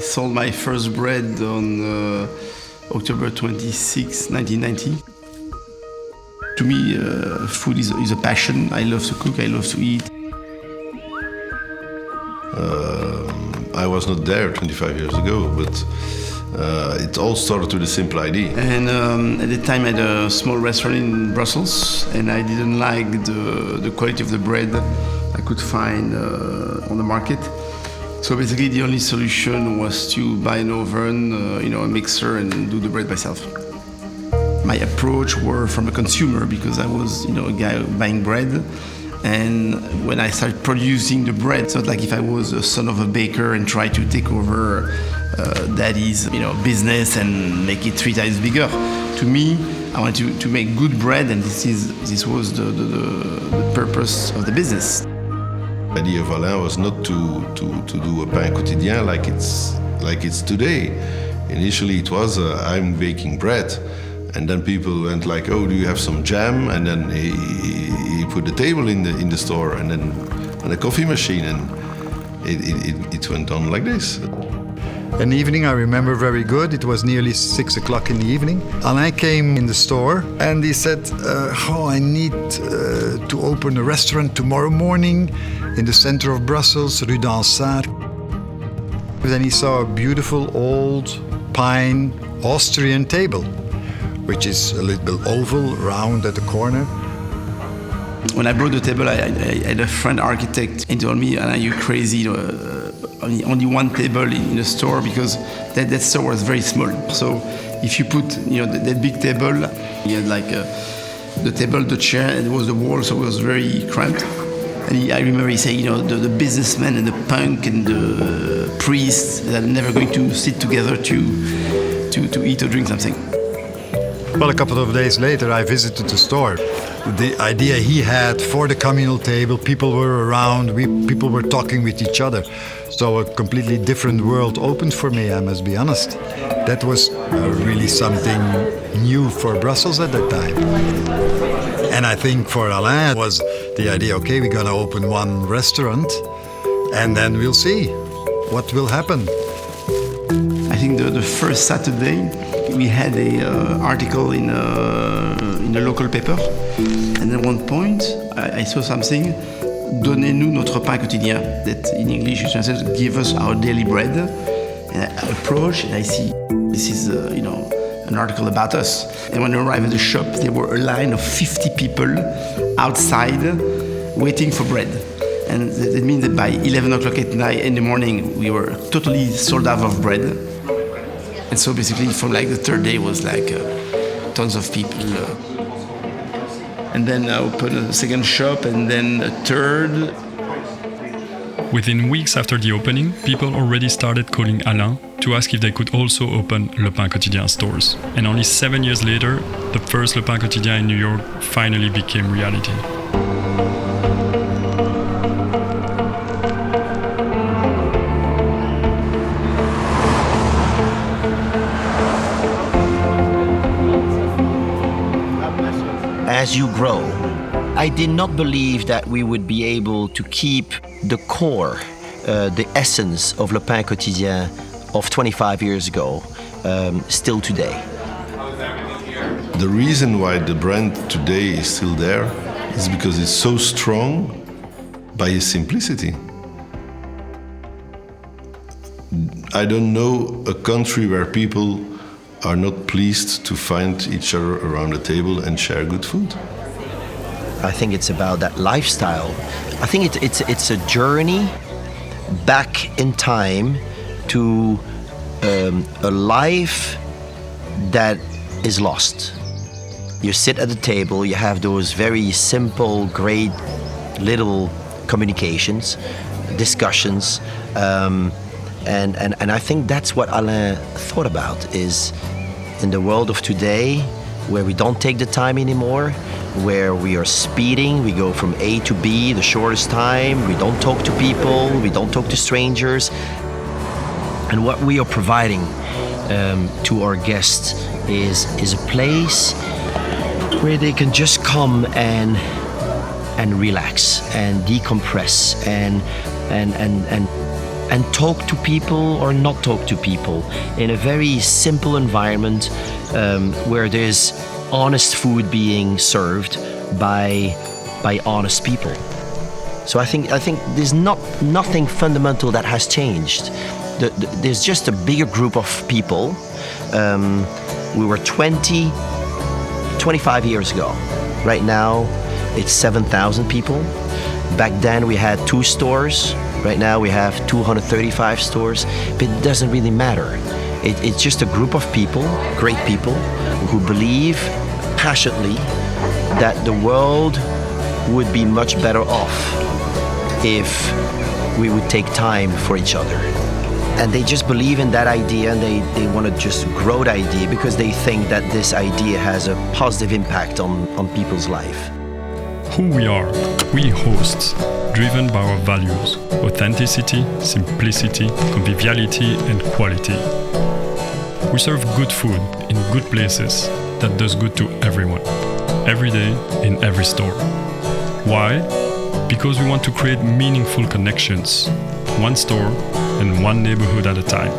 sold my first bread on October 26, 1990. To me, food is a passion. I love to cook, I love to eat. I was not there 25 years ago, but it all started with a simple idea. And at the time I had a small restaurant in Brussels, and I didn't like the quality of the bread I could find on the market. So basically the only solution was to buy an oven, a mixer, and do the bread myself. My approach were from a consumer because I was a guy buying bread. And when I started producing the bread, it's not like if I was a son of a baker and tried to take over daddy's business and make it 3 times bigger. To me, I wanted to make good bread, and this was the purpose of the business. The idea of Alain was not to do a pain quotidien like it's today. Initially it was I'm baking bread, and then people went like, oh, do you have some jam? And then he put the table in the store, and then a coffee machine, and it went on like this. An evening I remember very good. It was nearly 6 o'clock in the evening. Alain came in the store and he said, I need to open a restaurant tomorrow morning in the center of Brussels, Rue d'Ansart. Then he saw a beautiful old pine Austrian table, which is a little bit oval, round at the corner. When I brought the table, I had a friend architect, and he told me, "Are you crazy? Only one table in the store, because that store was very small. So if you put that big table, you had like the table, the chair, and it was the wall, so it was very cramped." And I remember he saying, the businessman and the punk and the priest, they're never going to sit together to eat or drink something. Well, a couple of days later, I visited the store. The idea he had for the communal table, people were around, people were talking with each other. So a completely different world opened for me, I must be honest. That was really something new for Brussels at that time. And I think for Alain was the idea, okay, we're gonna open one restaurant, and then we'll see what will happen. I think the first Saturday, we had an article in a local paper, and at one point I saw something, "Donnez-nous notre pain quotidien," that in English is translated, "Give us our daily bread." And I approach and I see this is an article about us. And when I arrived at the shop, there were a line of 50 people outside waiting for bread. And that means that by 11 o'clock at night in the morning, we were totally sold out of bread. And so basically from the third day was tons of people. And then I opened a second shop, and then a third. Within weeks after the opening, people already started calling Alain to ask if they could also open Le Pain Quotidien stores. And only 7 years later, the first Le Pain Quotidien in New York finally became reality. As you grow, I did not believe that we would be able to keep the core, the essence of Le Pain Quotidien of 25 years ago, still today. The reason why the brand today is still there is because it's so strong by its simplicity. I don't know a country where people are not pleased to find each other around the table and share good food. I think it's about that lifestyle. I think it's a journey back in time to a life that is lost. You sit at the table, you have those very simple, great little communications, discussions, and I think that's what Alain thought about, is in the world of today, where we don't take the time anymore, where we are speeding, we go from A to B the shortest time, we don't talk to people, we don't talk to strangers. And what we are providing to our guests is a place where they can just come and relax and decompress and and talk to people or not talk to people in a very simple environment where there's honest food being served by honest people. So I think there's nothing fundamental that has changed. There's just a bigger group of people. We were 25 years ago. Right now, it's 7,000 people. Back then, we had 2 stores. Right now, we have 235 stores. But it doesn't really matter. It's just a group of people, great people, who believe passionately that the world would be much better off if we would take time for each other. And they just believe in that idea, and they want to just grow the idea because they think that this idea has a positive impact on people's life. Who we are, we hosts, driven by our values: authenticity, simplicity, conviviality, and quality. We serve good food in good places that does good to everyone, every day, in every store. Why? Because we want to create meaningful connections, one store and one neighborhood at a time.